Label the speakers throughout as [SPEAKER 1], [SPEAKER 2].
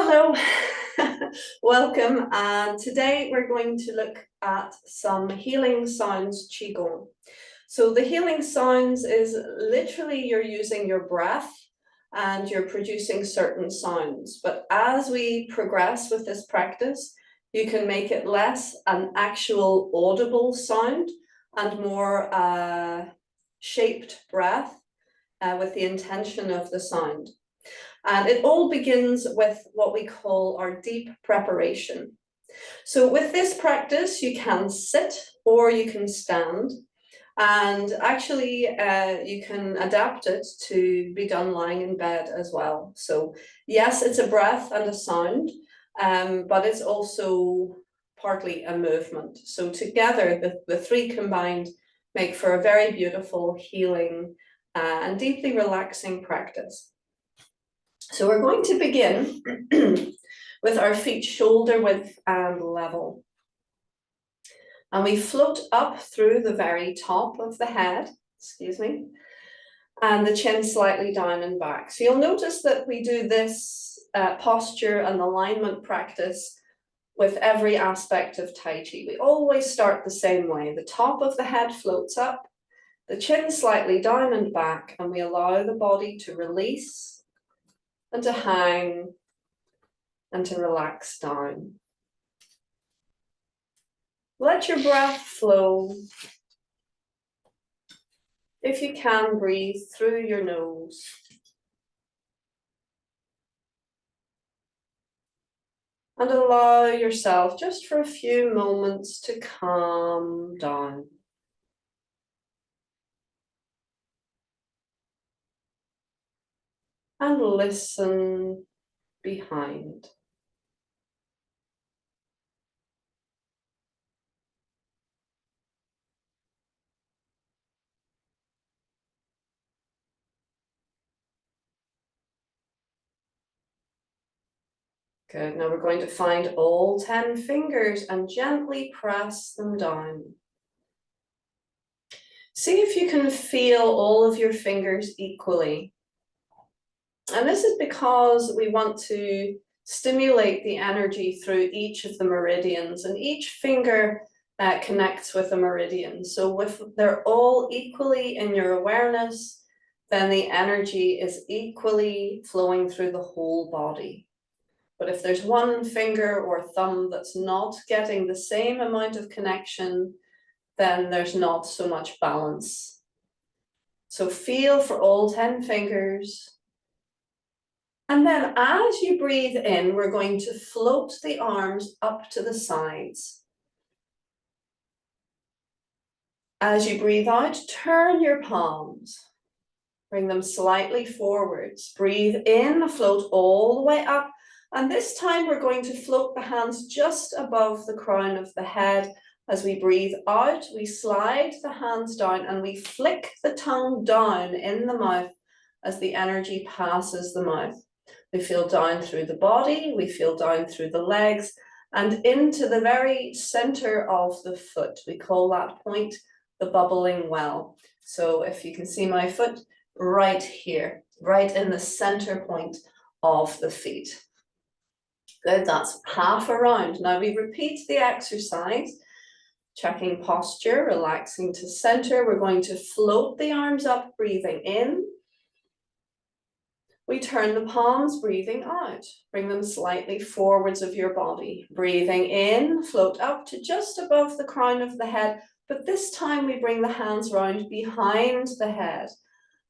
[SPEAKER 1] Hello, welcome, and today we're going to look at some healing sounds qigong. So the healing sounds is literally you're using your breath and you're producing certain sounds, but as we progress with this practice, you can make it less an actual audible sound and more shaped breath with the intention of the sound. And it all begins with what we call our deep preparation. So with this practice, you can sit or you can stand. And actually, you can adapt it to be done lying in bed as well. So yes, it's a breath and a sound, but it's also partly a movement. So together, the three combined make for a very beautiful, healing, and deeply relaxing practice. So we're going to begin with our feet shoulder width and level. And we float up through the very top of the head, and the chin slightly down and back. So you'll notice that we do this posture and alignment practice with every aspect of Tai Chi. We always start the same way. The top of the head floats up, the chin slightly down and back, and we allow the body to release and to hang and to relax down. Let your breath flow. If you can, breathe through your nose. And allow yourself just for a few moments to calm down. And listen behind. Good, now we're going to find all 10 fingers and gently press them down. See if you can feel all of your fingers equally. And this is because we want to stimulate the energy through each of the meridians, and each finger connects with a meridian. So if they're all equally in your awareness, then the energy is equally flowing through the whole body. But if there's one finger or thumb that's not getting the same amount of connection, then there's not so much balance. So feel for all 10 fingers. And then as you breathe in, we're going to float the arms up to the sides. As you breathe out, turn your palms. Bring them slightly forwards. Breathe in, float all the way up. And this time we're going to float the hands just above the crown of the head. As we breathe out, we slide the hands down and we flick the tongue down in the mouth as the energy passes the mouth. We feel down through the body, we feel down through the legs, and into the very center of the foot. We call that point the bubbling well. So if you can see my foot right here, right in the center point of the feet. Good, that's half a round. Now we repeat the exercise, checking posture, relaxing to center. We're going to float the arms up, breathing in. We turn the palms, breathing out. Bring them slightly forwards of your body. Breathing in, float up to just above the crown of the head, but this time we bring the hands round behind the head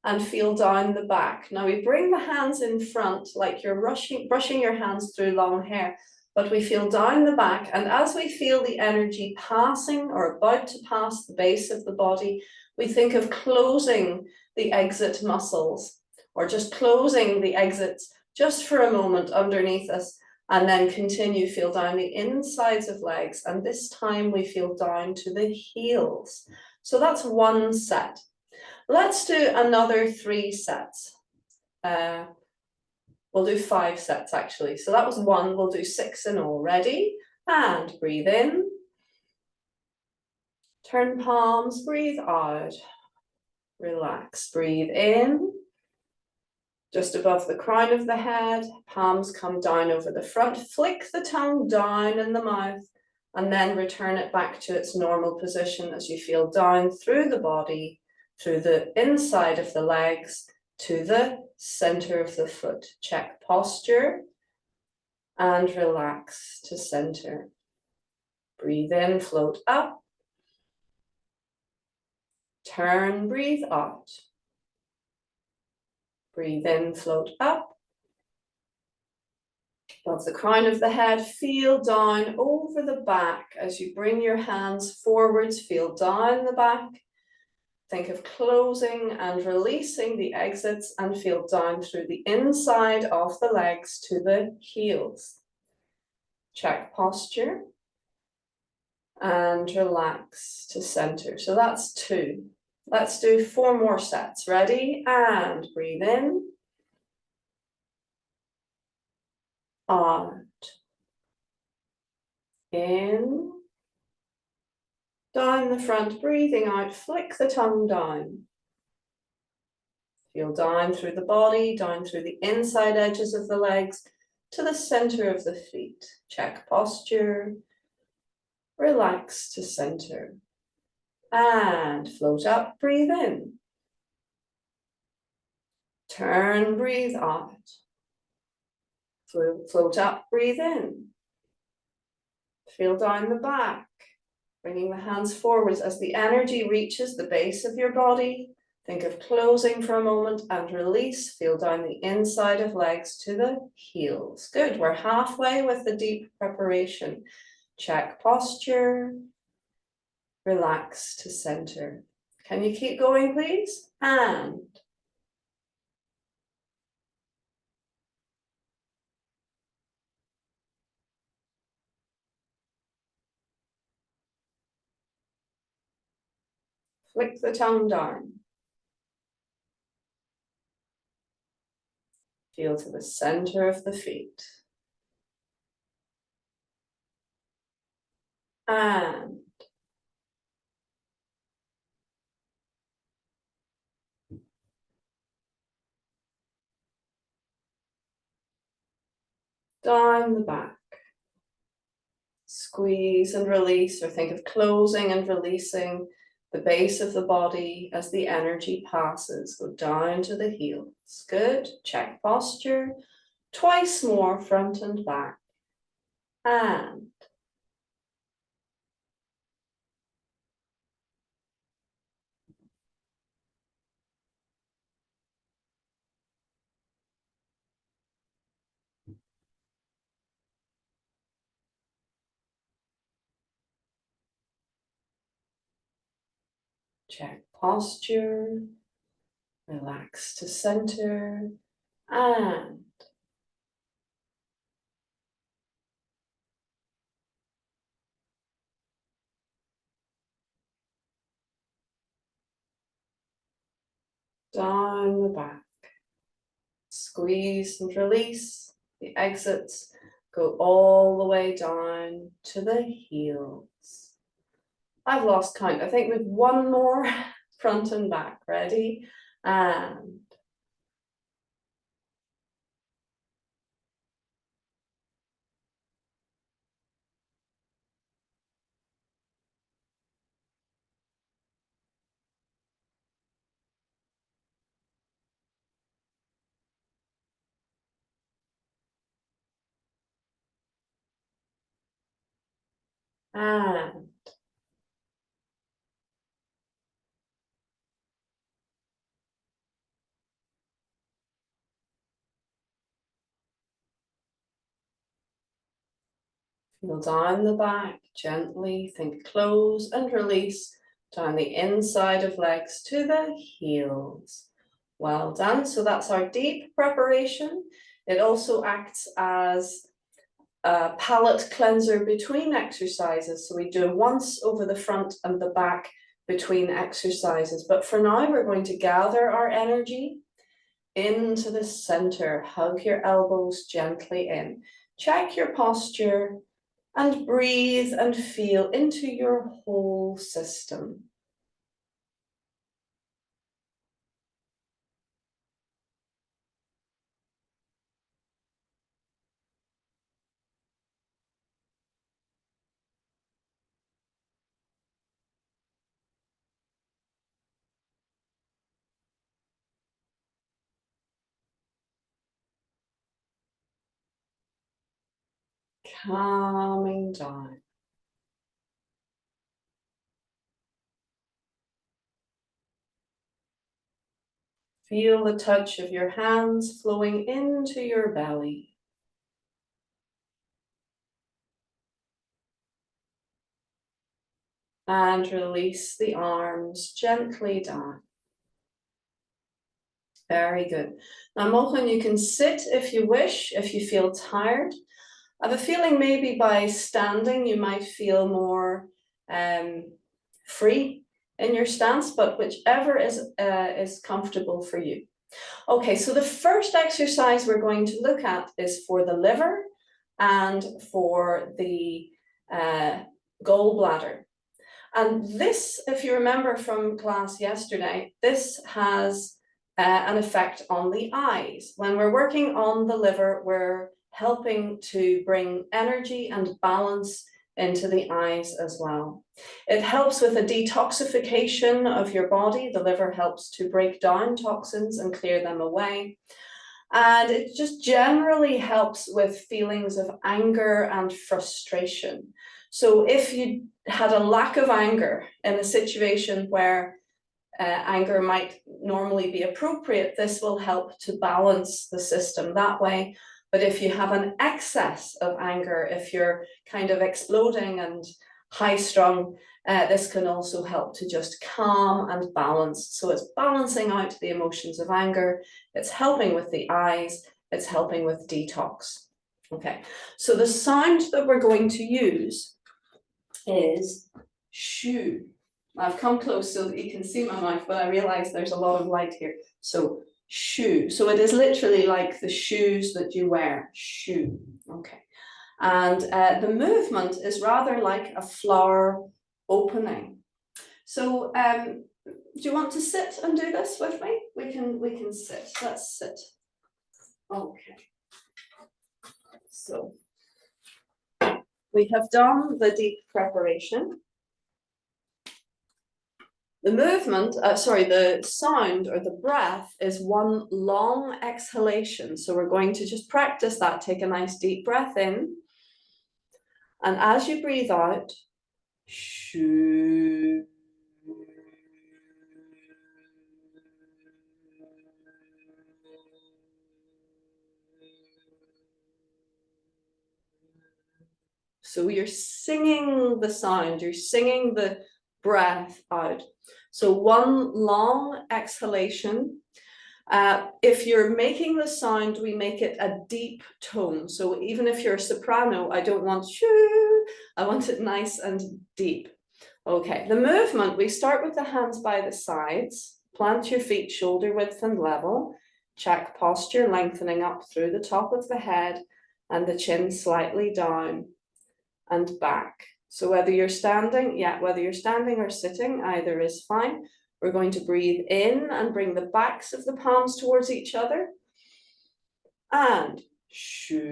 [SPEAKER 1] and feel down the back. Now we bring the hands in front like you're brushing your hands through long hair, but we feel down the back, and as we feel the energy passing or about to pass the base of the body, we think of closing the exit muscles, or just closing the exits just for a moment underneath us, and then continue, feel down the insides of legs, and this time we feel down to the heels. So that's one set. Let's do another 3 sets. We'll do 5 sets actually. So that was 1, we'll do 6 in all. Ready? And breathe in. Turn palms, breathe out. Relax, breathe in. just above the crown of the head. Palms come down over the front. Flick the tongue down in the mouth and then return it back to its normal position as you feel down through the body, through the inside of the legs, to the center of the foot. Check posture and relax to center. Breathe in, float up. Turn, breathe out. Breathe in, float up. Above the crown of the head, feel down over the back as you bring your hands forwards, feel down the back. Think of closing and releasing the exits and feel down through the inside of the legs to the heels. Check posture and relax to center. So that's 2. Let's do 4 more sets. Ready? And breathe in. Out. In. Down the front, breathing out, flick the tongue down. Feel down through the body, down through the inside edges of the legs to the center of the feet. Check posture. Relax to center. And float up, breathe in. Turn, breathe out. Float up, breathe in. Feel down the back, bringing the hands forwards as the energy reaches the base of your body. Think of closing for a moment and release. Feel down the inside of legs to the heels. Good, we're halfway with the deep preparation. Check posture. Relax to center. Can you keep going, please? And flick the tongue down. Feel to the center of the feet. And down the back. Squeeze and release, or think of closing and releasing the base of the body as the energy passes. Go down to the heels. Good. Check posture. Twice more, front and back. And check posture. Relax to center. And down the back. Squeeze and release. The exits go all the way down to the heels. I've lost count. I think with 1 more, front and back. Ready? And and feel down the back gently. Think close and release down the inside of legs to the heels. Well done. So that's our deep preparation. It also acts as a palate cleanser between exercises. So we do once over the front and the back between exercises. But for now, we're going to gather our energy into the center. Hug your elbows gently in. Check your posture and breathe and feel into your whole system. calming down. Feel the touch of your hands flowing into your belly. And release the arms gently down. Very good. Now, Mochen, you can sit if you wish, if you feel tired. I have a feeling maybe by standing you might feel more free in your stance, but whichever is comfortable for you. Okay, so the first exercise we're going to look at is for the liver and for the gallbladder. And this, if you remember from class yesterday, this has an effect on the eyes. When we're working on the liver, we're helping to bring energy and balance into the eyes as well. It helps with a detoxification of your body. The liver helps to break down toxins and clear them away. And it just generally helps with feelings of anger and frustration. So if you had a lack of anger in a situation where anger might normally be appropriate, this will help to balance the system that way. But if you have an excess of anger, if you're kind of exploding and high-strung, this can also help to just calm and balance. So it's balancing out the emotions of anger, it's helping with the eyes, it's helping with detox. Okay, so the sound that we're going to use is shoo. I've come close so that you can see my mouth, but I realize there's a lot of light here. So shoo. So it is literally like the shoes that you wear. Shoo. Okay. And the movement is rather like a flower opening. So do you want to sit and do this with me? We can sit. Let's sit. Okay. So we have done the deep preparation. The movement, the sound or the breath is one long exhalation. So we're going to just practice that. Take a nice deep breath in. And as you breathe out, shoo. So you're singing the sound, you're singing the breath out. So one long exhalation. If you're making the sound, we make it a deep tone. So even if you're a soprano, I don't want shoo, I want it nice and deep. Okay, the movement, we start with the hands by the sides, plant your feet shoulder width and level, check posture, lengthening up through the top of the head and the chin slightly down and back. So whether you're standing, or sitting, either is fine. We're going to breathe in and bring the backs of the palms towards each other. And shoo.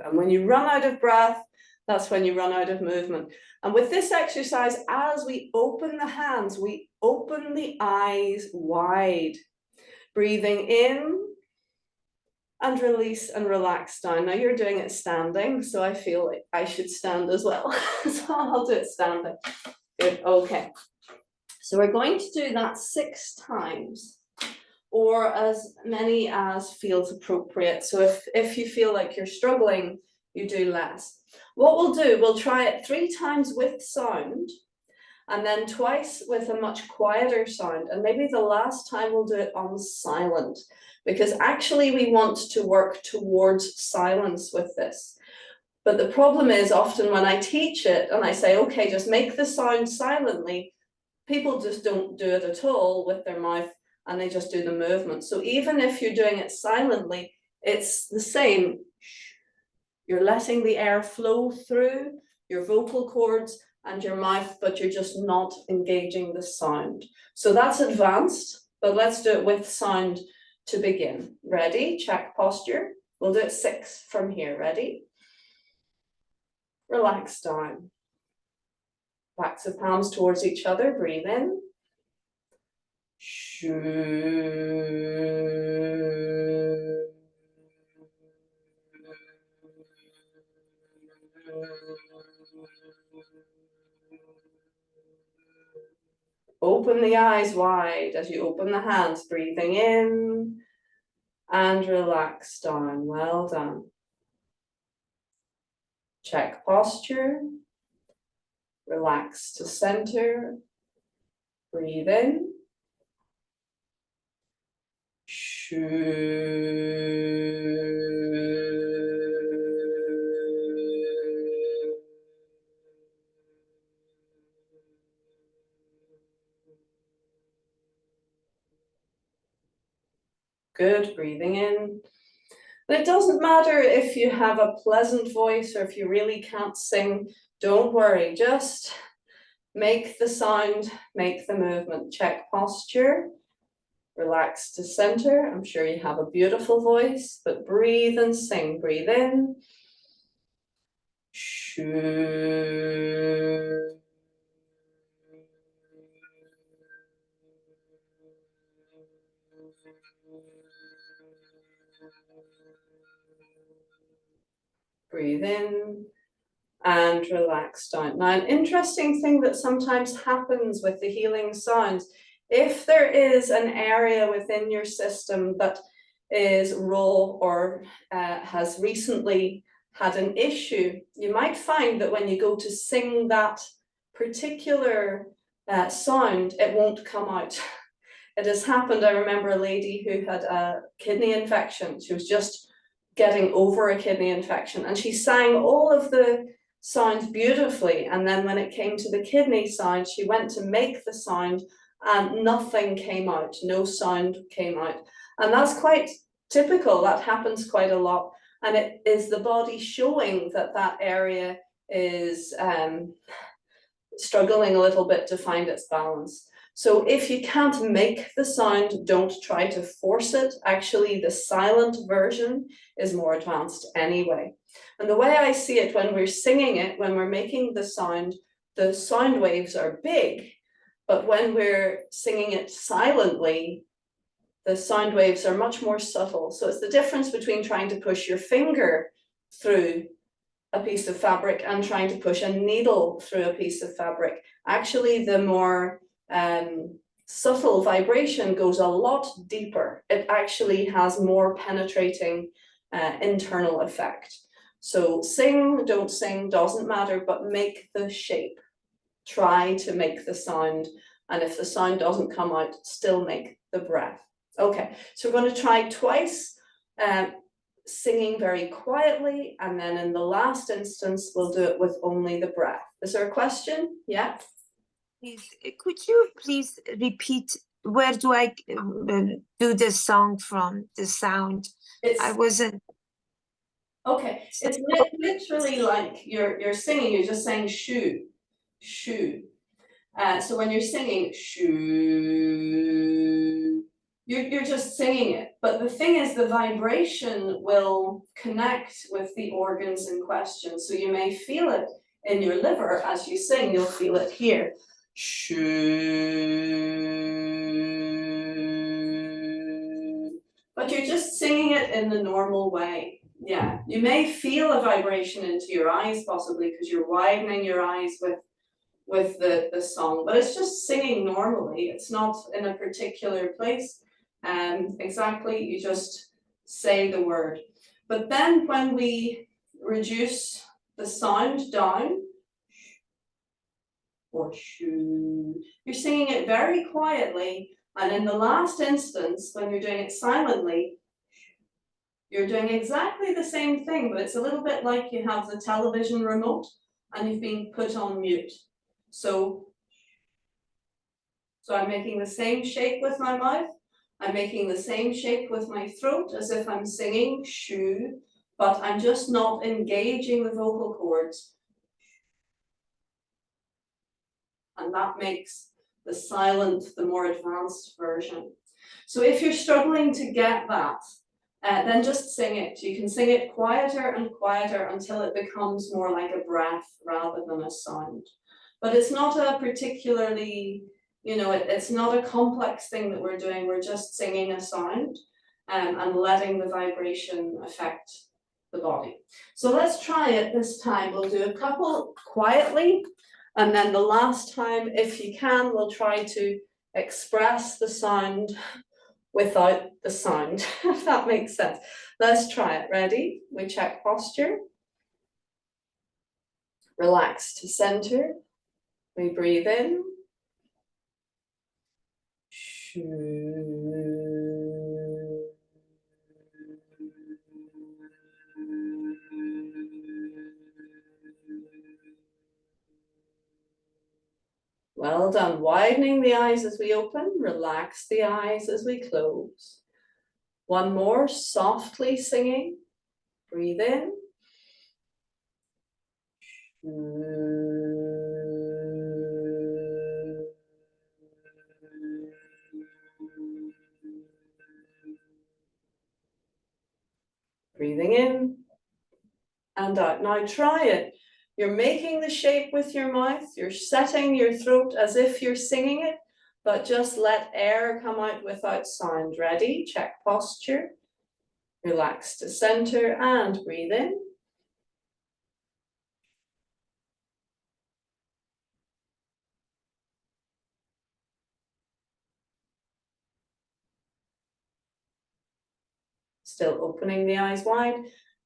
[SPEAKER 1] And when you run out of breath, that's when you run out of movement. And with this exercise, as we open the hands, we open the eyes wide. Breathing in and release and relax down. Now you're doing it standing, so I feel like I should stand as well. So I'll do it standing. Good, okay. So we're going to do that 6 times, or as many as feels appropriate. So if you feel like you're struggling, you do less. What we'll do, we'll try it 3 times with sound, and then twice with a much quieter sound. And maybe the last time we'll do it on silent, because actually we want to work towards silence with this. But the problem is often when I teach it and I say, okay, just make the sound silently, people just don't do it at all with their mouth and they just do the movement. So even if you're doing it silently, it's the same. You're letting the air flow through your vocal cords and your mouth, but you're just not engaging the sound. So that's advanced, but let's do it with sound to begin. Ready? Check posture. We'll do it 6 from here. Ready? Relax down. Backs of palms towards each other, breathe in. Shoo. Open the eyes wide as you open the hands, breathing in and relax down. Well done. Check posture. Relax to center. Breathe in. Good, breathing in. And it doesn't matter if you have a pleasant voice or if you really can't sing, don't worry, just make the sound, make the movement. Check posture, relax to center. I'm sure you have a beautiful voice, but breathe and sing. Breathe in. Shoo. Breathe in and relax down. Now, an interesting thing that sometimes happens with the healing sounds, if there is an area within your system that is raw or has recently had an issue, you might find that when you go to sing that particular sound, it won't come out. It has happened. I remember a lady who had a kidney infection. She was just getting over a kidney infection and she sang all of the sounds beautifully, and then when it came to the kidney sound, she went to make the sound and nothing came out, no sound came out. And that's quite typical, that happens quite a lot, and it is the body showing that that area is struggling a little bit to find its balance. So if you can't make the sound, don't try to force it. Actually, the silent version is more advanced anyway. And the way I see it, when we're singing it, when we're making the sound waves are big, but when we're singing it silently, the sound waves are much more subtle. So it's the difference between trying to push your finger through a piece of fabric and trying to push a needle through a piece of fabric. Actually, the more subtle vibration goes a lot deeper. It actually has more penetrating internal effect. So sing, don't sing, doesn't matter, but make the shape. Try to make the sound, and if the sound doesn't come out, still make the breath. Okay, so we're going to try twice, singing very quietly, and then in the last instance, we'll do it with only the breath. Is there a question? Yeah?
[SPEAKER 2] Please, could you please repeat, where do I do the song from, the sound? I wasn't.
[SPEAKER 1] Okay, it's literally like you're singing, you're just saying shoo, shoo. So when you're singing shoo, you're just singing it. But the thing is, the vibration will connect with the organs in question. So you may feel it in your liver as you sing, you'll feel it here. Shoo. But you're just singing it in the normal way. Yeah, you may feel a vibration into your eyes possibly because you're widening your eyes with the song, but it's just singing normally. It's not in a particular place. Exactly, you just say the word. But then when we reduce the sound down, or shoo, you're singing it very quietly, and in the last instance, when you're doing it silently, you're doing exactly the same thing, but it's a little bit like you have the television remote and you've been put on mute. So I'm making the same shape with my mouth. I'm making the same shape with my throat as if I'm singing shoo, but I'm just not engaging the vocal cords. And that makes the silent, the more advanced version. So if you're struggling to get that, then just sing it. You can sing it quieter and quieter until it becomes more like a breath rather than a sound. but it's not a particularly, you know, it's not a complex thing that we're doing. We're just singing a sound and letting the vibration affect the body. So let's try it this time. We'll do a couple quietly, and then the last time, if you can, we'll try to express the sound without the sound, if that makes sense. Let's try it. Ready? We check posture. Relax to center. We breathe in. Well done. Widening the eyes as we open, relax the eyes as we close. One more, softly singing. Breathe in. Breathing in and out. Now try it. You're making the shape with your mouth. You're setting your throat as if you're singing it, but just let air come out without sound. Ready? Check posture. Relax to center and breathe in. Still opening the eyes wide,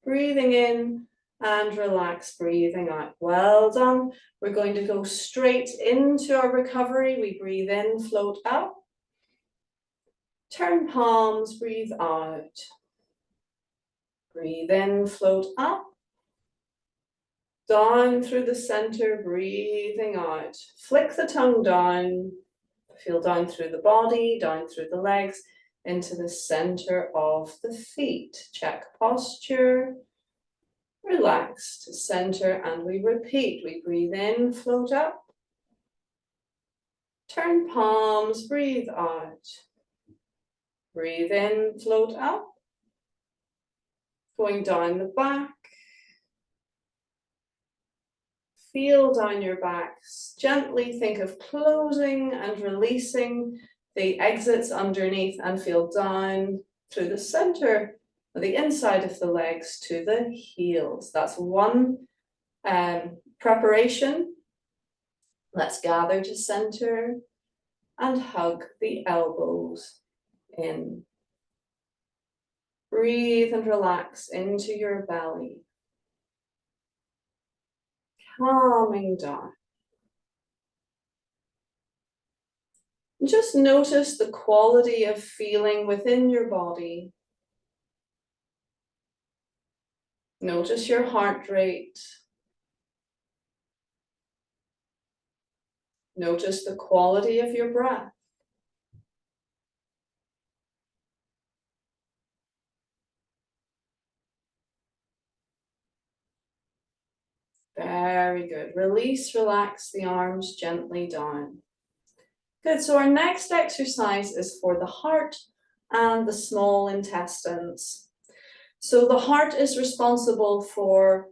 [SPEAKER 1] breathing in and relax, breathing out. Well done. We're going to go straight into our recovery. We breathe in, float up. Turn palms, breathe out. Breathe in, float up. Down through the center, breathing out. Flick the tongue down. Feel down through the body, down through the legs, into the center of the feet. Check posture. Relax to center and we repeat. We breathe in, float up. Turn palms, breathe out. Breathe in, float up. Going down the back. Feel down your back. Gently think of closing and releasing the exits underneath and feel down through the center of the inside of the legs to the heels. That's one preparation. Let's gather to center and hug the elbows in. Breathe and relax into your belly. Calming down. Just notice the quality of feeling within your body. Notice your heart rate. Notice the quality of your breath. Very good. Release, relax the arms gently down. Good, so our next exercise is for the heart and the small intestines. So the heart is responsible for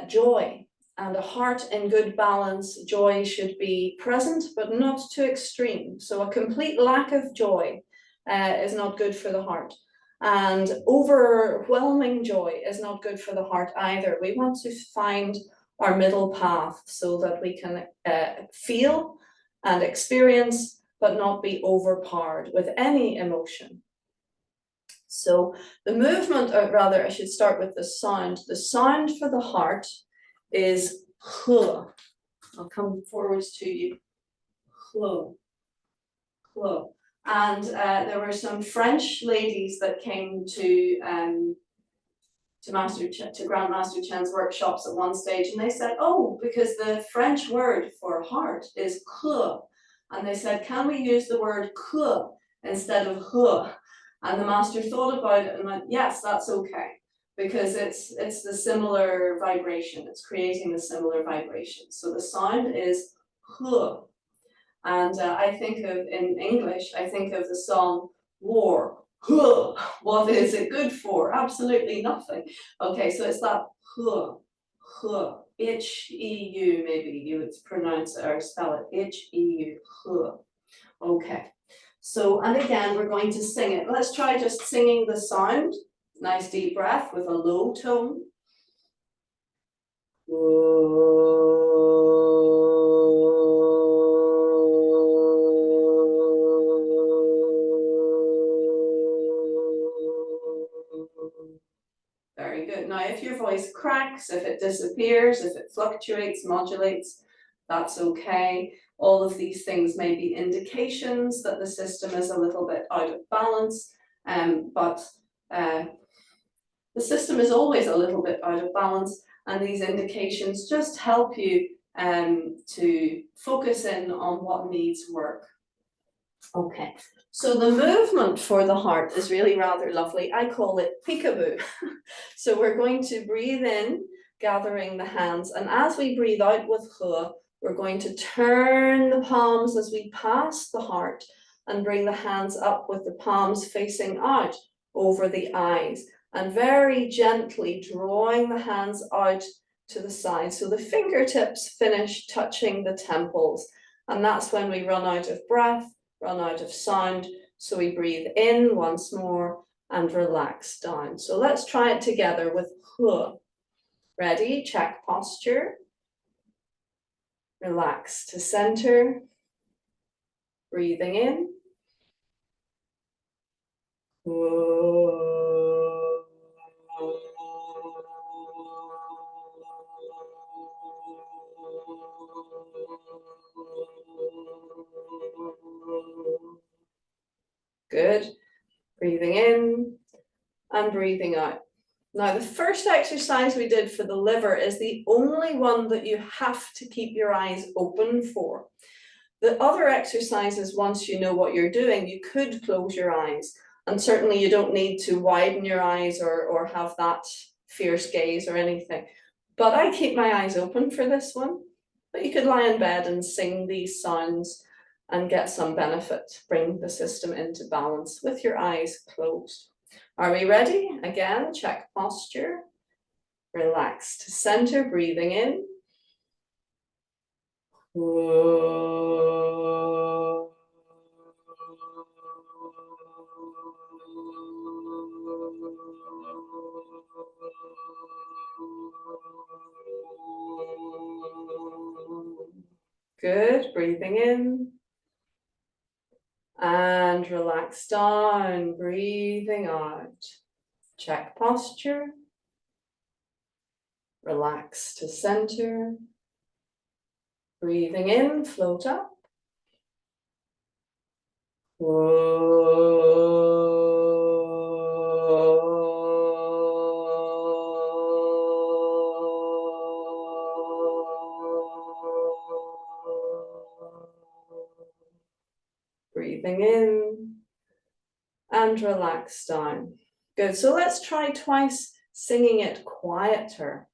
[SPEAKER 1] joy, and a heart in good balance, joy should be present, but not too extreme. So a complete lack of joy is not good for the heart. And overwhelming joy is not good for the heart either. We want to find our middle path so that we can feel and experience, but not be overpowered with any emotion. So the movement, or rather I should start with the sound. The sound for the heart is Ghea. I'll come forwards to you. Ghea. Ghea. And there were some French ladies that came to Grandmaster Chen's workshops at one stage, and they said, oh, because the French word for heart is Ghea. And they said, can we use the word Ghea instead of Ghea? And the master thought about it and went, yes, that's okay, because it's the similar vibration. It's creating the similar vibration. So the sound is Ghea. And I think of, in English, I think of the song War. Ghea. What is it good for? Absolutely nothing. Okay, so it's that Ghea. H-E-U, maybe you would pronounce it or spell it, H-E-U, okay. So, and again, we're going to sing it. Let's try just singing the sound. Nice deep breath with a low tone. Very good. Now, if your voice cracks, if it disappears, if it fluctuates, modulates, that's okay. All of these things may be indications that the system is a little bit out of balance, but the system is always a little bit out of balance, and these indications just help you to focus in on what needs work. Okay, so the movement for the heart is really rather lovely. I call it peekaboo. So we're going to breathe in, gathering the hands, and as we breathe out with Ghea, we're going to turn the palms as we pass the heart and bring the hands up with the palms facing out over the eyes, and very gently drawing the hands out to the side so the fingertips finish touching the temples. And that's when we run out of breath, run out of sound. So we breathe in once more and relax down. So let's try it together with Ghea. Ready? Check posture. Relax to center. Breathing in. Good. Breathing in and breathing out. Now, the first exercise we did for the liver is the only one that you have to keep your eyes open for. The other exercises, once you know what you're doing, you could close your eyes. And certainly you don't need to widen your eyes or have that fierce gaze or anything. But I keep my eyes open for this one. But you could lie in bed and sing these sounds and get some benefit, bring the system into balance with your eyes closed. Are we ready? Again, check posture. Relax to center, breathing in. Good, breathing in. And relax down, breathing out. Check posture. Relax to center. Breathing in, float up. Breathing in and relax down. Good, so let's try twice singing it quieter.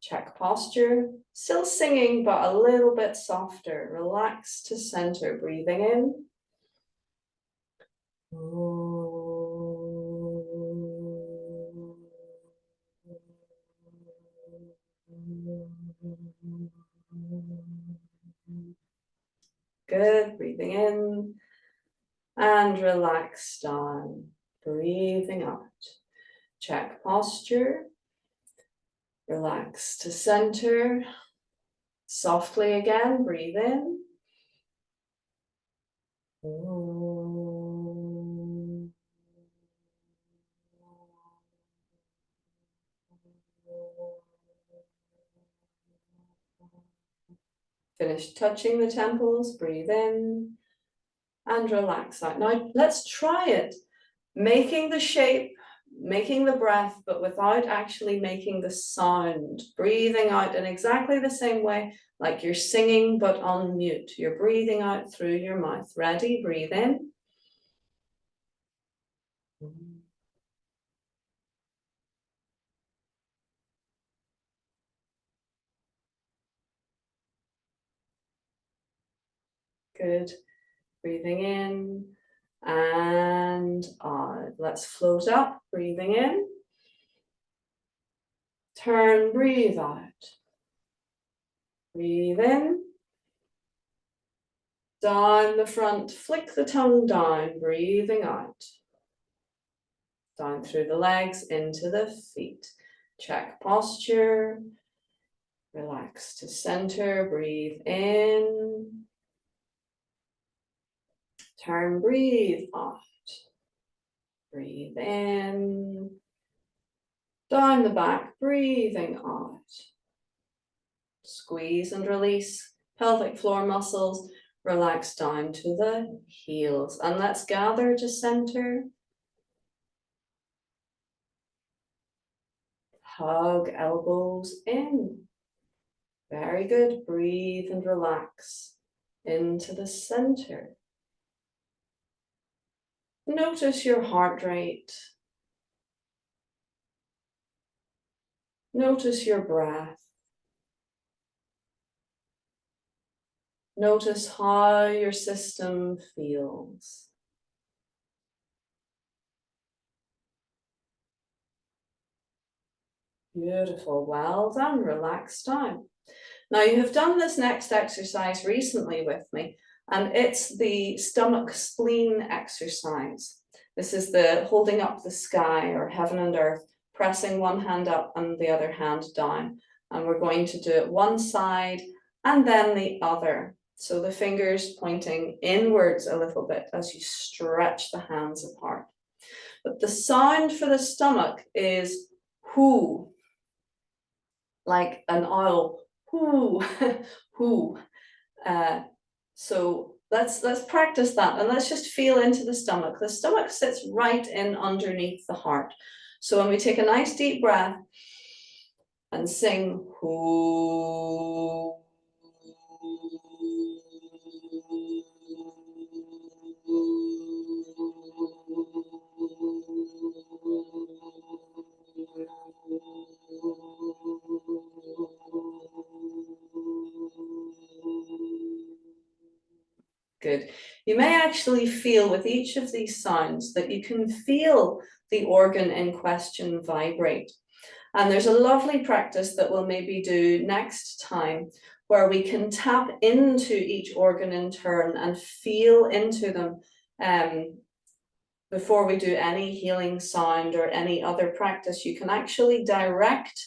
[SPEAKER 1] Check posture, still singing but a little bit softer. Relax to center, breathing in. Good, breathing in and relax down, breathing out. Check posture, relax to center, softly again, breathe in. Finish touching the temples, breathe in and relax out. Now let's try it, making the shape, making the breath, but without actually making the sound. Breathing out in exactly the same way, like you're singing but on mute. You're breathing out through your mouth. Ready? Breathe in. Good. Breathing in and out. Let's float up. Breathing in. Turn, breathe out. Breathe in. Down the front, flick the tongue down, breathing out. Down through the legs, into the feet. Check posture. Relax to center, breathe in. Turn, breathe out. Breathe in. Down the back, breathing out. Squeeze and release pelvic floor muscles. Relax down to the heels. And let's gather to center. Hug elbows in. Very good. Breathe and relax into the center. Notice your heart rate. Notice your breath. Notice how your system feels. Beautiful. Well done. Relax down. Now you have done this next exercise recently with me, and it's the stomach spleen exercise. This is the holding up the sky or heaven and earth, pressing one hand up and the other hand down. And we're going to do it one side and then the other. So the fingers pointing inwards a little bit as you stretch the hands apart. But the sound for the stomach is whoo, like an owl, whoo, whoo. So let's practice that, and let's just feel into the stomach. The stomach sits right in underneath the heart. So when we take a nice deep breath and sing whoo, good. You may actually feel with each of these sounds that you can feel the organ in question vibrate. And there's a lovely practice that we'll maybe do next time where we can tap into each organ in turn and feel into them before we do any healing sound or any other practice. You can actually direct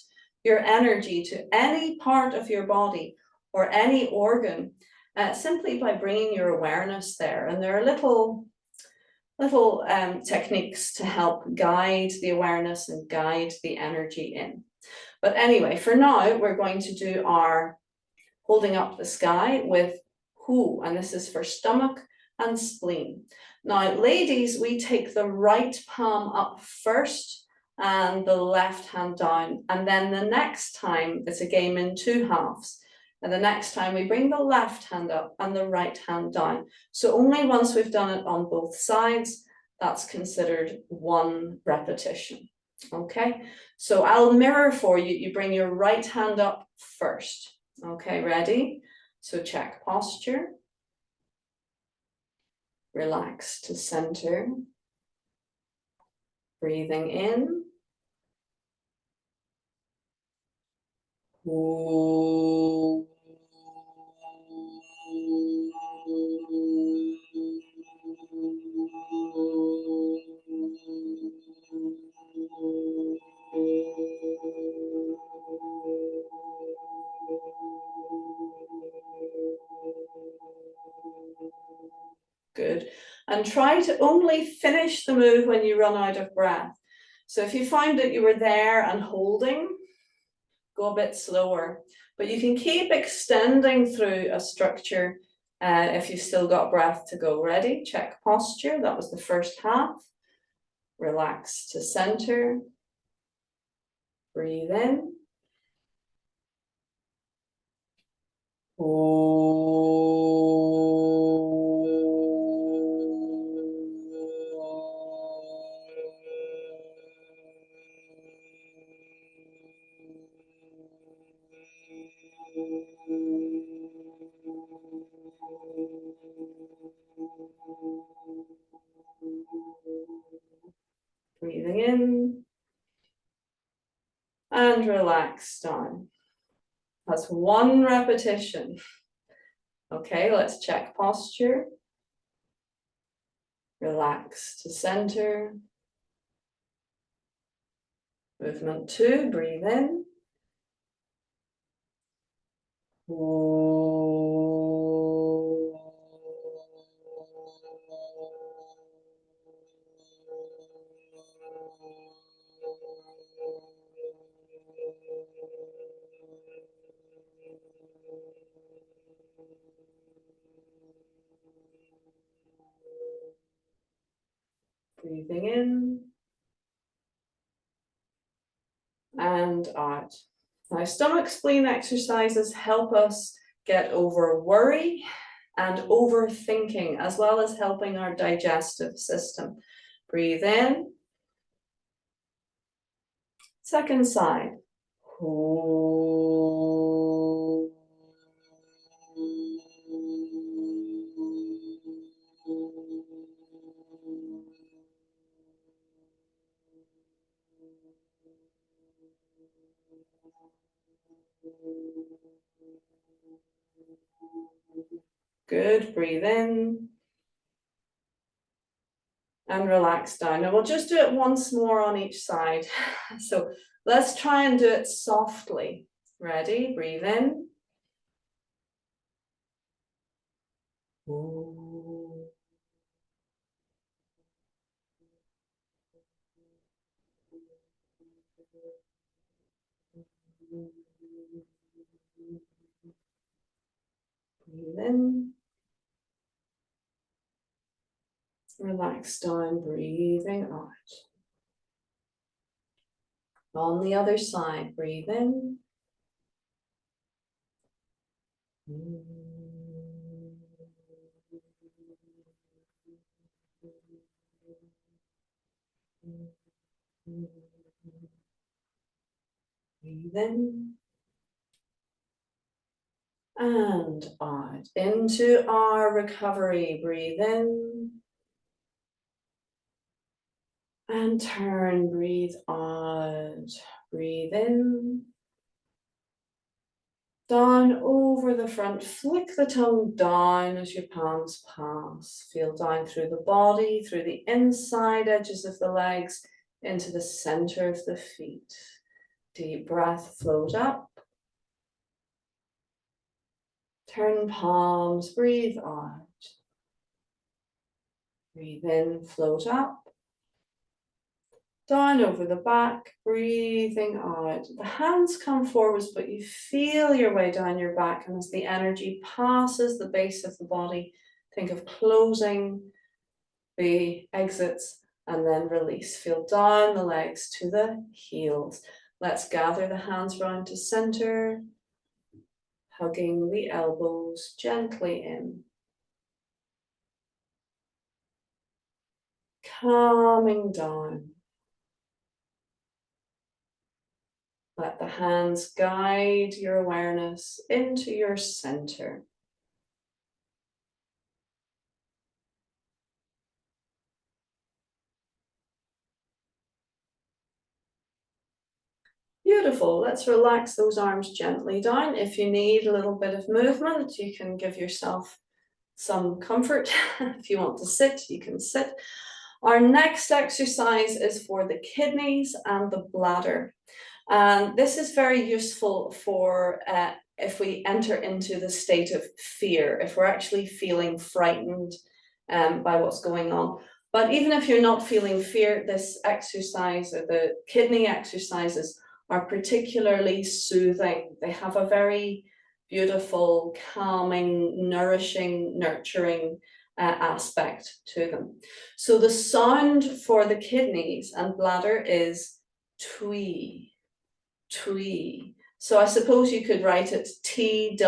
[SPEAKER 1] your energy to any part of your body or any organ simply by bringing your awareness there. And there are little techniques to help guide the awareness and guide the energy in. But anyway, for now, we're going to do our holding up the sky with whoo, and this is for stomach and spleen. Now, ladies, we take the right palm up first and the left hand down. And then the next time, it's a game in two halves. And the next time we bring the left hand up and the right hand down. So only once we've done it on both sides, that's considered one repetition. Okay, so I'll mirror for you. You bring your right hand up first. Okay, ready? So check posture. Relax to center. Breathing in. Ooh. Good. And try to only finish the move when you run out of breath. So if you find that you were there and holding, go a bit slower. But you can keep extending through a structure if you've still got breath to go. Ready? Check posture. That was the first half. Relax to center. Breathe in. Breathing in and relax down. That's one repetition. Okay, let's check posture. Relax to center. Movement 2, breathe in. Breathing in and out. Now, stomach spleen exercises help us get over worry and overthinking, as well as helping our digestive system. Breathe in. Second side. Good, breathe in and relax down. Now we'll just do it once more on each side. So let's try and do it softly. Ready? Breathe in. Breathe in. Relax down, breathing out. On the other side, breathe in. Breathe in. And out. Into our recovery, breathe in. And turn, breathe out. Breathe in. Down over the front, flick the tongue down as your palms pass. Feel down through the body, through the inside edges of the legs, into the center of the feet. Deep breath, float up. Turn palms, breathe out. Breathe in, float up. Down over the back, breathing out. The hands come forwards, but you feel your way down your back, and as the energy passes the base of the body, think of closing the exits and then release. Feel down the legs to the heels. Let's gather the hands round to center, hugging the elbows gently in. Calming down. Let the hands guide your awareness into your center. Beautiful. Let's relax those arms gently down. If you need a little bit of movement, you can give yourself some comfort. If you want to sit, you can sit. Our next exercise is for the kidneys and the bladder. And this is very useful for if we enter into the state of fear, if we're actually feeling frightened by what's going on. But even if you're not feeling fear, this exercise, or the kidney exercises, are particularly soothing. They have a very beautiful, calming, nourishing, nurturing aspect to them. So the sound for the kidneys and bladder is Twee. Twee. So I suppose you could write it T-W-E-E,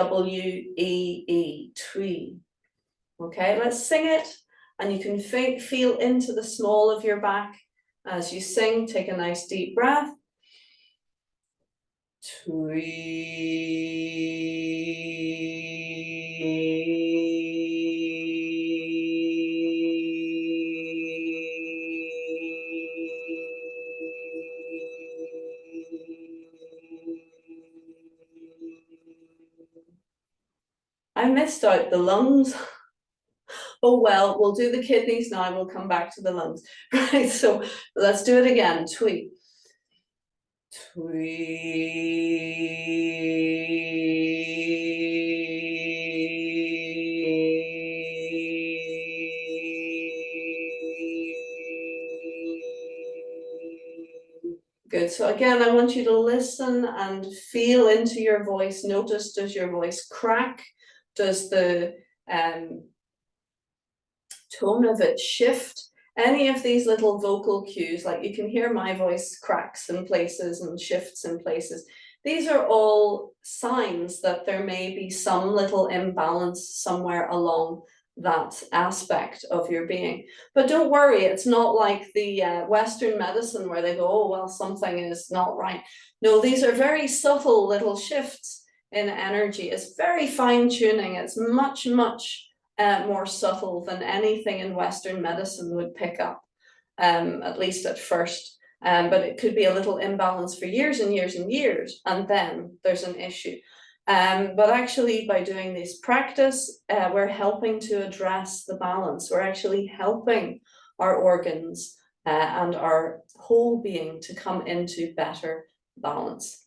[SPEAKER 1] Twee. Okay, let's sing it, and you can feel into the small of your back as you sing. Take a nice deep breath. I missed out the lungs. Oh well, we'll do the kidneys now, we'll come back to the lungs. Right, so let's do it again. Twee. Good. So again, I want you to listen and feel into your voice. Notice, does your voice crack? Does the tone of it shift? Any of these little vocal cues, like you can hear my voice cracks in places and shifts in places. These are all signs that there may be some little imbalance somewhere along that aspect of your being. But don't worry, it's not like the Western medicine where they go, oh, well, something is not right. No, these are very subtle little shifts in energy. It's very fine tuning. It's much, much more subtle than anything in Western medicine would pick up, at least at first. But it could be a little imbalance for years and years and years, and then there's an issue. But actually, by doing this practice, we're helping to address the balance. We're actually helping our organs and our whole being to come into better balance.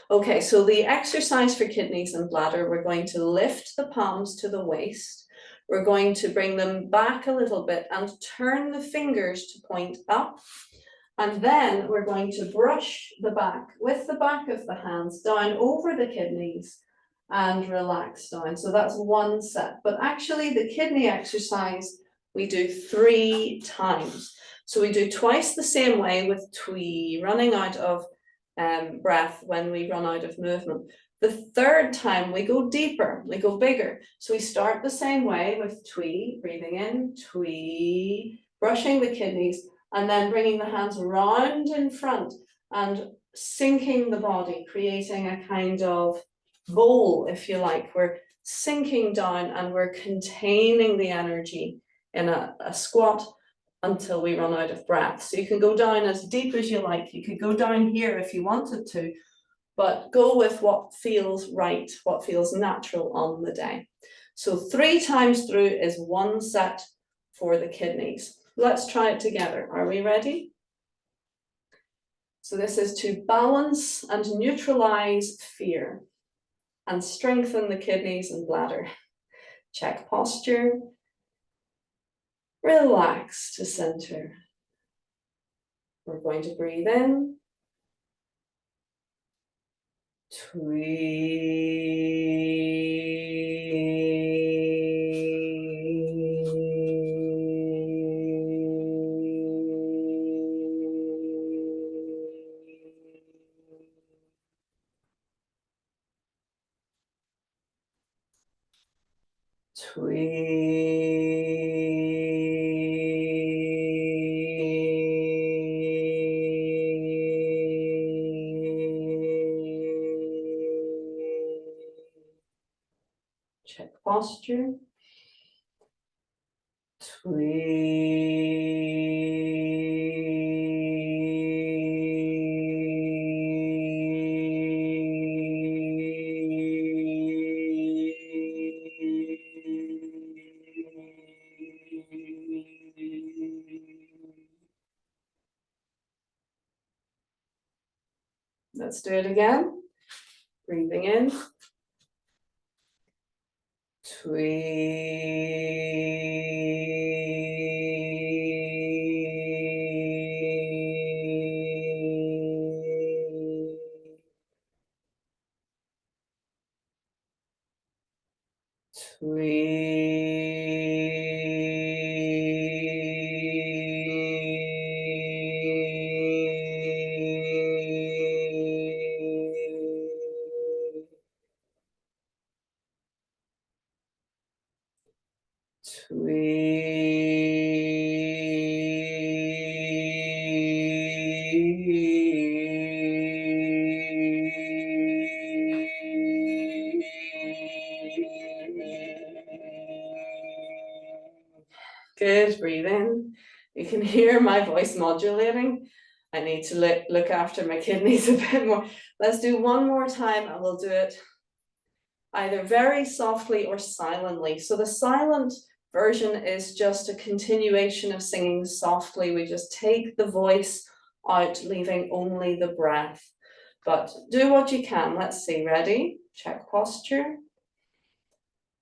[SPEAKER 1] Okay, so the exercise for kidneys and bladder, we're going to lift the palms to the waist. We're going to bring them back a little bit and turn the fingers to point up. And then we're going to brush the back with the back of the hands down over the kidneys and relax down. So that's one set. But actually the kidney exercise, we do 3 times. So we do twice the same way with Twee, running out of breath when we run out of movement. The 3rd time we go deeper, we go bigger. So we start the same way with Twee, breathing in, Twee, brushing the kidneys, and then bringing the hands round in front and sinking the body, creating a kind of bowl, if you like. We're sinking down and we're containing the energy in a squat until we run out of breath. So you can go down as deep as you like. You could go down here if you wanted to, but go with what feels right, what feels natural on the day. So 3 times through is 1 set for the kidneys. Let's try it together. Are we ready? So this is to balance and neutralize fear and strengthen the kidneys and bladder. Check posture. Relax to center. We're going to breathe in. Check posture. Let's do it again. Breathing in. Good, breathe in. You can hear my voice modulating. I need to look after my kidneys a bit more. Let's do one more time and we'll do it either very softly or silently. So the silent version is just a continuation of singing softly. We just take the voice out, leaving only the breath. But do what you can. Let's see. Ready? Check posture.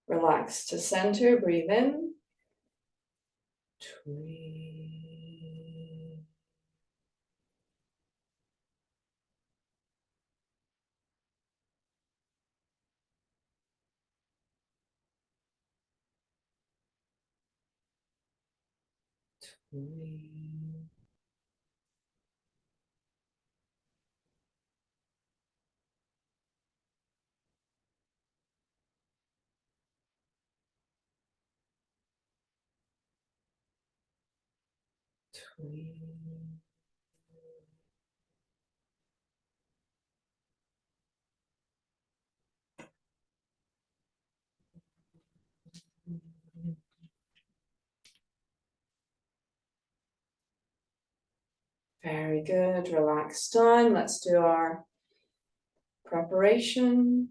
[SPEAKER 1] Relax to center. Breathe in. Twee. Twee. Twee. Very good. Relax down. Let's do our preparation.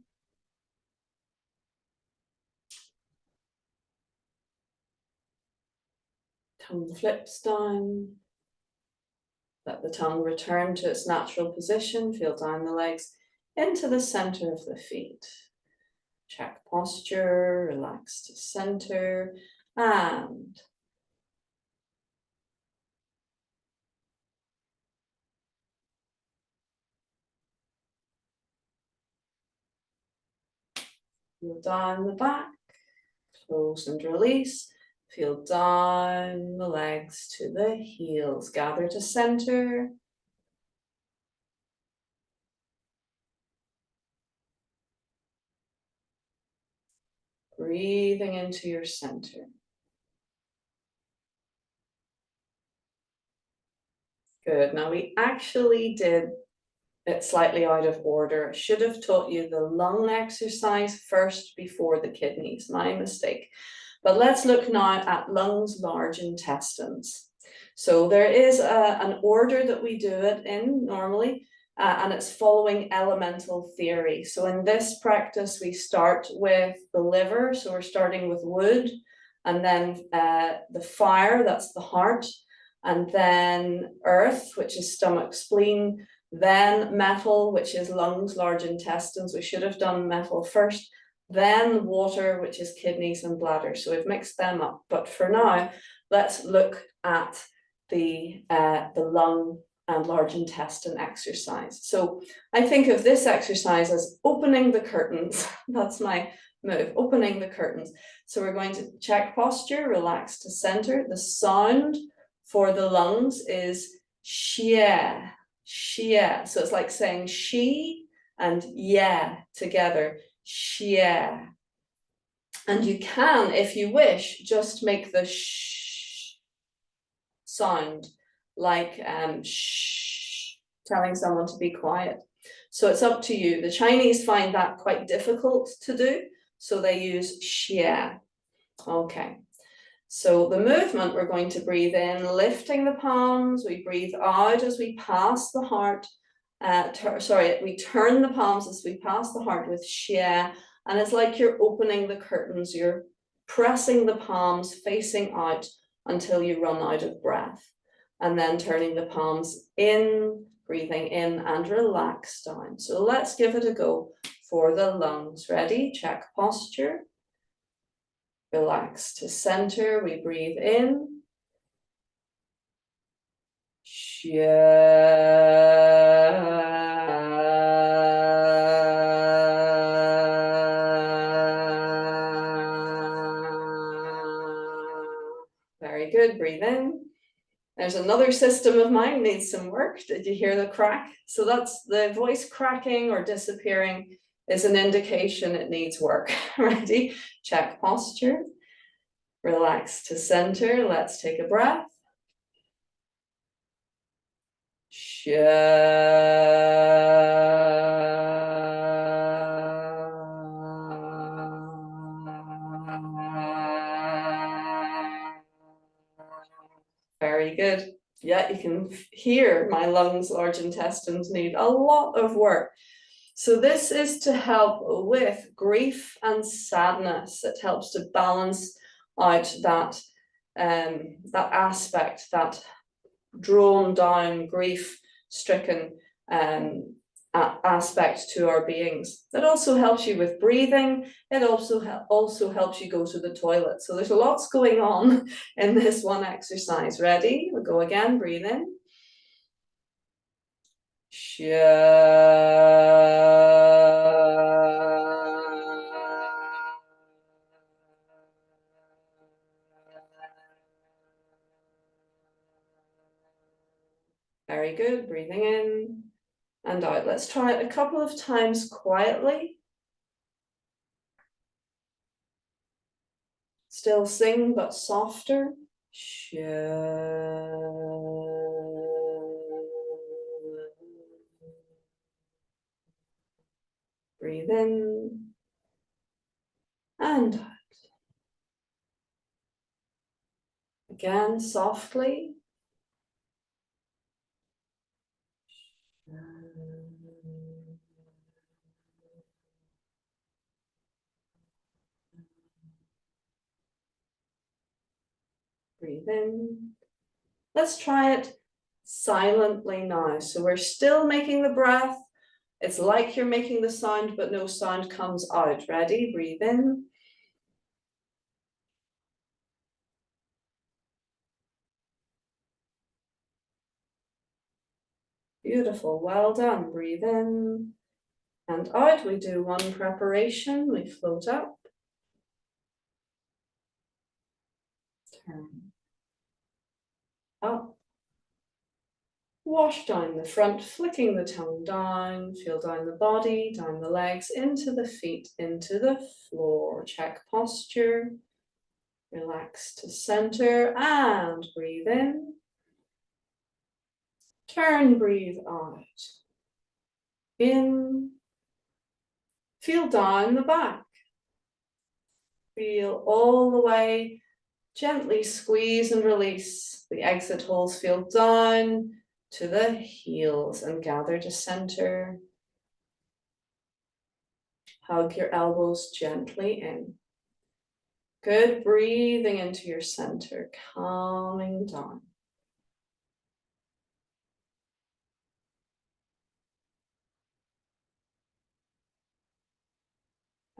[SPEAKER 1] Tongue flips down. Let the tongue return to its natural position. Feel down the legs into the center of the feet. Check posture, relax to center, and feel down the back, close and release. Feel down the legs to the heels. Gather to center. Breathing into your center. Good. Now we actually did it slightly out of order. I should have taught you the lung exercise first before the kidneys. My mistake. But let's look now at lungs, large intestines. So there is an order that we do it in normally, and it's following elemental theory. So in this practice, we start with the liver. So we're starting with wood, and then the fire, that's the heart, and then earth, which is stomach, spleen, then metal, which is lungs, large intestines. We should have done metal first, then water, which is kidneys and bladder. So we've mixed them up. But for now, let's look at the lung and large intestine exercise. So I think of this exercise as opening the curtains. That's my move, opening the curtains. So we're going to check posture, relax to center. The sound for the lungs is Shea, Shea. So it's like saying she and yeah together, Shea. And you can, if you wish, just make the shh sound, like shh, telling someone to be quiet. So it's up to you. The Chinese find that quite difficult to do, so they use Xie. Okay. So the movement, we're going to breathe in, lifting the palms. We breathe out as we pass the heart. We turn the palms as we pass the heart with Xie. And it's like you're opening the curtains. You're pressing the palms facing out until you run out of breath. And then turning the palms in, breathing in and relax down. So let's give it a go for the lungs. Ready? Check posture. Relax to center. We breathe in. Very good. Breathe in. There's another system of mine needs some work. Did you hear the crack? So that's the voice cracking or disappearing is an indication it needs work. Ready? Check posture. Relax to center. Let's take a breath. Very good. Yeah, you can hear my lungs, large intestines need a lot of work. So this is to help with grief and sadness. It helps to balance out that aspect, that drawn down, grief-stricken aspect to our beings. It also helps you with breathing. It also helps you go to the toilet. So there's lots going on in this one exercise. Ready? We'll go again. Breathe in. Very good. Breathing in and out. Let's try it a couple of times quietly. Still sing, but softer. Breathe in and out. Again, softly. Breathe in. Let's try it silently now. So we're still making the breath. It's like you're making the sound, but no sound comes out. Ready? Breathe in. Beautiful. Well done. Breathe in and out. We do one preparation. We float up. Turn up. Wash down the front, flicking the tongue down. Feel down the body, down the legs, into the feet, into the floor. Check posture. Relax to center and breathe in. Turn, breathe out. In. Feel down the back. Feel all the way. Gently squeeze and release. The exit holes feel down to the heels and gather to center. Hug your elbows gently in. Good, breathing into your center, calming down.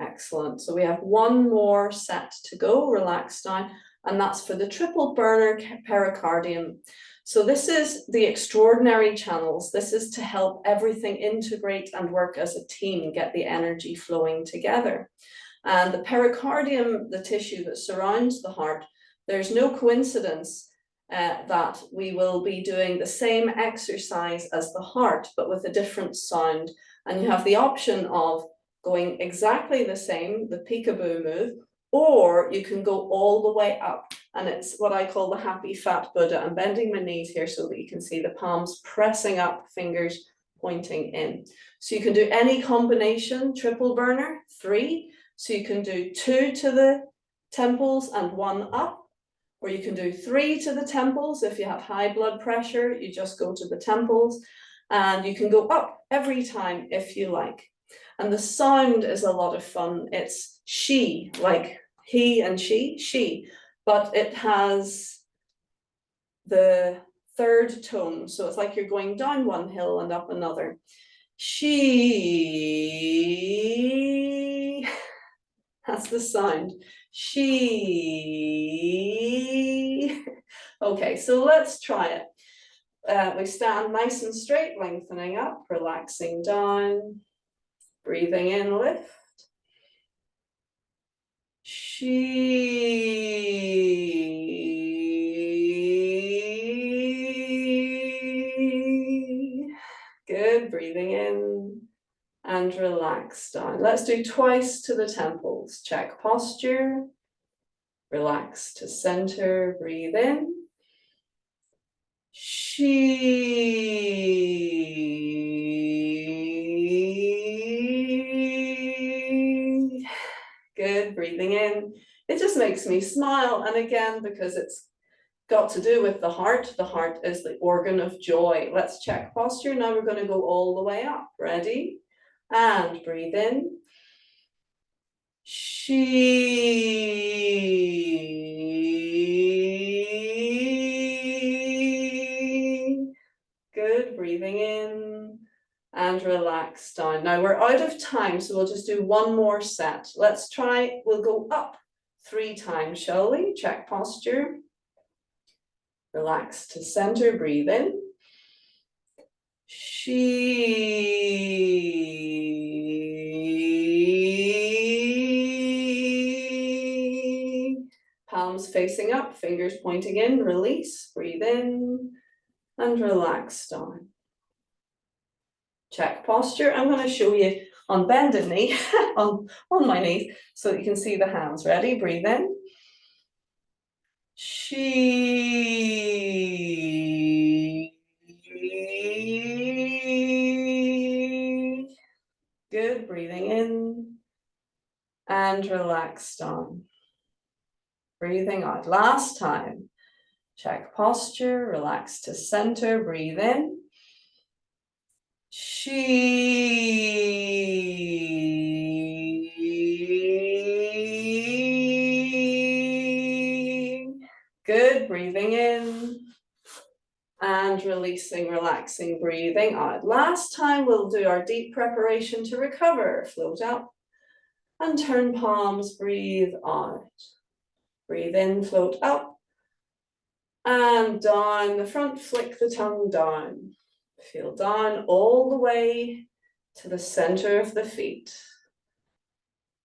[SPEAKER 1] Excellent. So we have one more set to go. Relax down. And that's for the triple burner pericardium. So this is the extraordinary channels. This is to help everything integrate and work as a team, get the energy flowing together. And the pericardium, the tissue that surrounds the heart, there's no coincidence that we will be doing the same exercise as the heart, but with a different sound. And you have the option of going exactly the same, the peekaboo move, or you can go all the way up. And it's what I call the happy fat Buddha. I'm bending my knees here so that you can see the palms pressing up, fingers pointing in. So you can do any combination, triple burner, 3. So you can do 2 to the temples and 1 up, or you can do 3 to the temples. If you have high blood pressure, you just go to the temples, and you can go up every time if you like. And the sound is a lot of fun. It's she, like he and she, but it has the 3rd tone. So it's like you're going down one hill and up another. She, that's the sound. She. Okay, so let's try it. We stand nice and straight, lengthening up, relaxing down. Breathing in, lift. She. Good, breathing in and relax down. Let's do twice to the temples. Check posture. Relax to center, breathe in. She. Good, breathing in. It just makes me smile. And again, because it's got to do with the heart is the organ of joy. Let's check posture. Now we're going to go all the way up. Ready? And breathe in. She. Good, breathing in and relax down. Now we're out of time, so we'll just do one more set. Let's try, we'll go up 3 times, shall we? Check posture. Relax to center, breathe in. She. Palms facing up, fingers pointing in, release, breathe in and relax down. Check posture. I'm going to show you on bended knee, on my knees, so that you can see the hands. Ready? Breathe in. She. Good. Breathing in and relax down. Breathing out. Last time. Check posture. Relax to center. Breathe in. She. Good, breathing in and releasing, relaxing, breathing out. Last time we'll do our deep preparation to recover. Float up and turn palms, breathe out. Breathe in, float up and down the front, flick the tongue down. Feel down all the way to the center of the feet.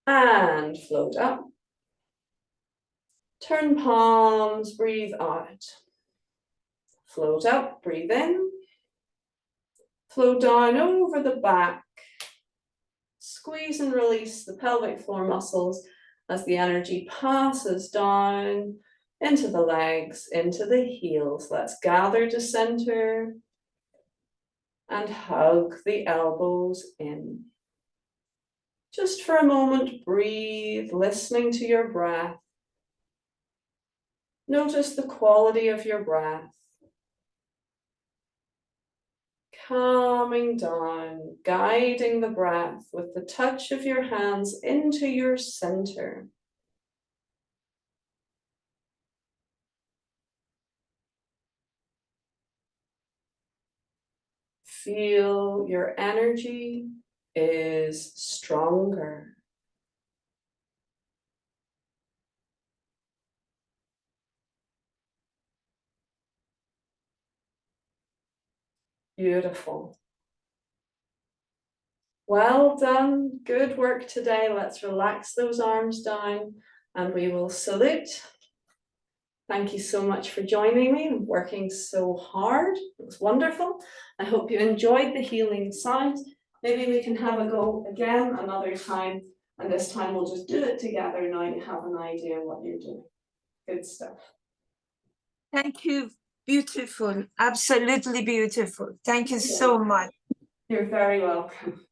[SPEAKER 1] And float up. Turn palms, breathe out. Float up, breathe in. Float down over the back. Squeeze and release the pelvic floor muscles as the energy passes down into the legs, into the heels. Let's gather to center. And hug the elbows in. Just for a moment, breathe, listening to your breath. Notice the quality of your breath. Calming down, guiding the breath with the touch of your hands into your center. Feel your energy is stronger. Beautiful. Well done. Good work today. Let's relax those arms down and we will salute. Thank you so much for joining me and working so hard. It was wonderful. I hope you enjoyed the healing sounds. Maybe we can have a go again another time, and this time we'll just do it together now you have an idea what you're doing. Good stuff.
[SPEAKER 2] Thank you. Beautiful. Absolutely beautiful. Thank you so much.
[SPEAKER 1] You're very welcome.